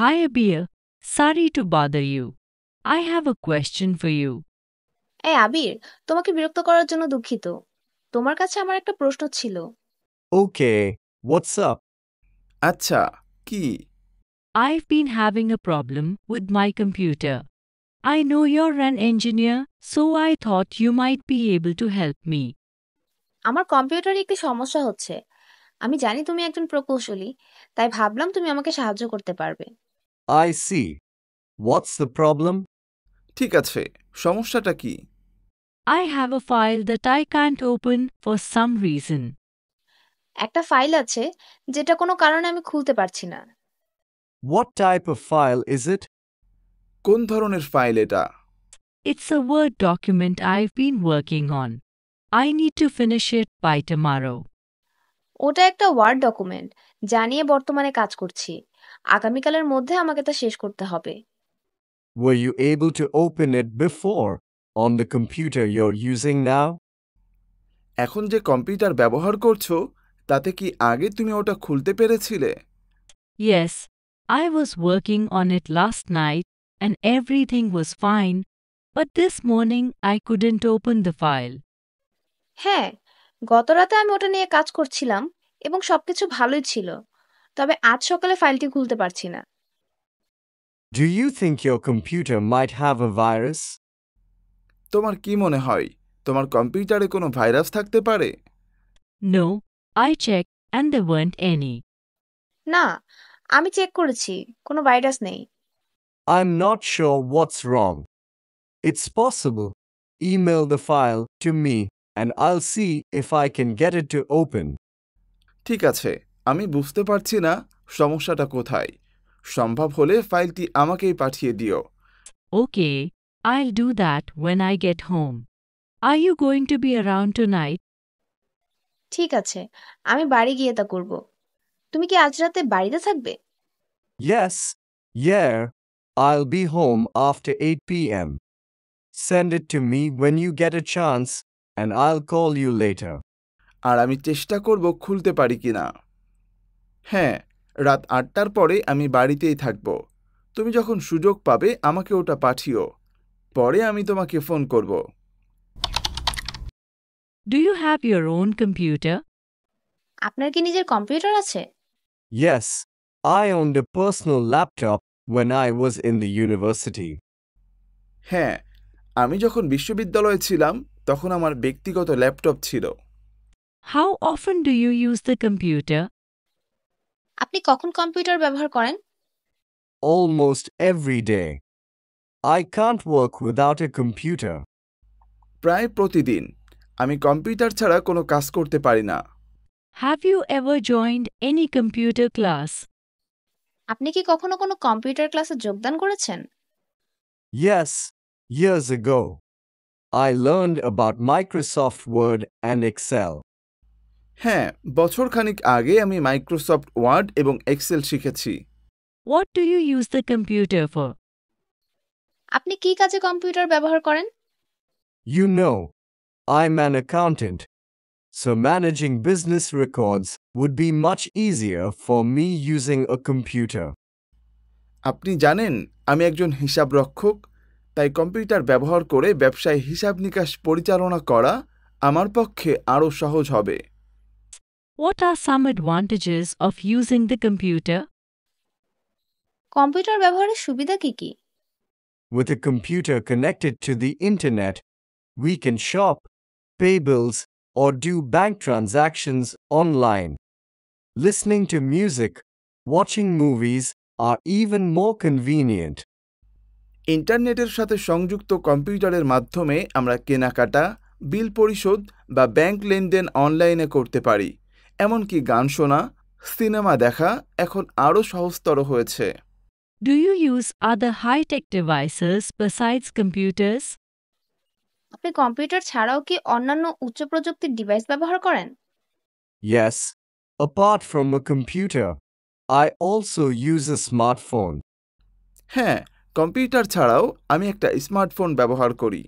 Hi Abir, sorry to bother you. I have a question for you. এই আবির, তোমাকে বিরক্ত করার জন্য দুঃখিত। তোমার কাছে আমার একটা প্রশ্ন ছিল। Okay, what's up? আচ্ছা, কি? I've been having a problem with my computer. I know you're an engineer, so I thought you might be able to help me. আমার কম্পিউটারে একটি সমস্যা হচ্ছে। আমি জানি তুমি একজন প্রকৌশলী, তাই ভাবলাম তুমি আমাকে সাহায্য করতে পারবে। I see. What's the problem? ঠিক আছে, সমস্যাটা কি? I have a file that I can't open for some reason. একটা ফাইল আছে যেটা কোনো কারণে আমি খুলতে পারছি না। What type of file is it? কোন ধরনের ফাইল এটা? It's a Word document I've been working on. I need to finish it by tomorrow. ওটা একটা ওয়ার্ড ডকুমেন্ট, যা নিয়ে বর্তমানে কাজ করছি। আগামীকালের মধ্যে আমাকে তা শেষ করতে হবে। Were you able to open it before on the computer you're using now? এখন যে কম্পিউটার ব্যবহার করছো, তাতে কি আগে তুমি ওটা খুলতে পেরেছিলে? Yes, I was working on it last night and everything was fine, but this morning I couldn't open the file. হ্যাঁ, গতরাতে আমি ওটা নিয়ে কাজ করছিলাম এবং সবকিছু ভালোই ছিল, তবে আজ সকালে ফাইলটি খুলতে পারছি না। Do you think your computer might have a virus? তোমার কি মনে হয়, তোমার কম্পিউটারে কোনো ভাইরাস থাকতে পারে? No, I checked and there weren't any. না, আমি চেক করেছি, কোনো ভাইরাস নেই। I'm not sure what's wrong. It's possible. Email the file to me and I'll see if I can get it to open. ঠিক আছে, আমি বুঝতে পারছি না সমস্যাটা কোথায়। সম্ভব হলে ফাইলটি আমাকেই পাঠিয়ে দিও। Okay, I'll do that when I get home. Are you going to be around tonight? ঠিক আছে, আমি বাড়ি গিয়ে তা করব। তুমি কি আজ রাতে বাড়িতে থাকবে? Yes, yeah, I'll be home after 8 p.m. Send it to me when you get a chance and I'll call you later. আর আমি চেষ্টা করব খুলতে পারি কিনা। হ্যাঁ, রাত ৮টার পরে আমি বাড়িতেই থাকব। তুমি যখন সুযোগ পাবে আমাকে ওটা পাঠিও। পরে আমি তোমাকে ফোন করব। Do you have your own computer? আপনার কি নিজের কম্পিউটার আছে? Yes, I owned a personal laptop when I was in the university. হ্যাঁ, আমি যখন বিশ্ববিদ্যালয়ে ছিলাম তখন আমার ব্যক্তিগত ল্যাপটপ ছিল। How often do you use the computer? আপনি কখন কম্পিউটার ব্যবহার করেন? Almost every day. I can't work without a computer. প্রায় প্রতিদিন। আমি কম্পিউটার ছাড়া কোনো কাজ করতে পারি না। Have you ever joined any computer class? আপনি কি কখনো কোনো কম্পিউটার ক্লাসে যোগদান করেছেন? Yes, years ago. I learned about Microsoft Word and Excel. হ্যাঁ, বছরখানেক আগে আমি মাইক্রোসফট ওয়ার্ড এবং এক্সেল শিখেছি। What do you use the computer for? আপনি কি কাজে কম্পিউটার ব্যবহার করেন? You know, I'm an accountant, so managing business records would be much easier for me using a computer. আপনি জানেন আমি একজন হিসাবরক্ষক, তাই কম্পিউটার ব্যবহার করে ব্যবসায় হিসাব নিকাশ পরিচালনা করা আমার পক্ষে আরও সহজ হবে। What are some advantages of using the computer? Computer ব্যবহারের সুবিধা কি কি? With a computer connected to the internet, we can shop, pay bills, or do bank transactions online. Listening to music, watching movies are even more convenient. ইন্টারনেটের সাথে সংযুক্ত কম্পিউটারের মাধ্যমে আমরা কেনাকাটা, বিল পরিশোধ বা ব্যাংক লেনদেন অনলাইনে করতে পারি। এমনকি গান শোনা, সিনেমা দেখা এখন আরও সহজতর হয়েছে। Do you use other high-tech devices besides computers? আপনি কম্পিউটার ছাড়াও কি অন্যান্য উচ্চ প্রযুক্তির ডিভাইস ব্যবহার করেন? Yes, apart from a computer, I also use a smartphone. হ্যাঁ, কম্পিউটার ছাড়াও আমি একটা স্মার্টফোন ব্যবহার করি।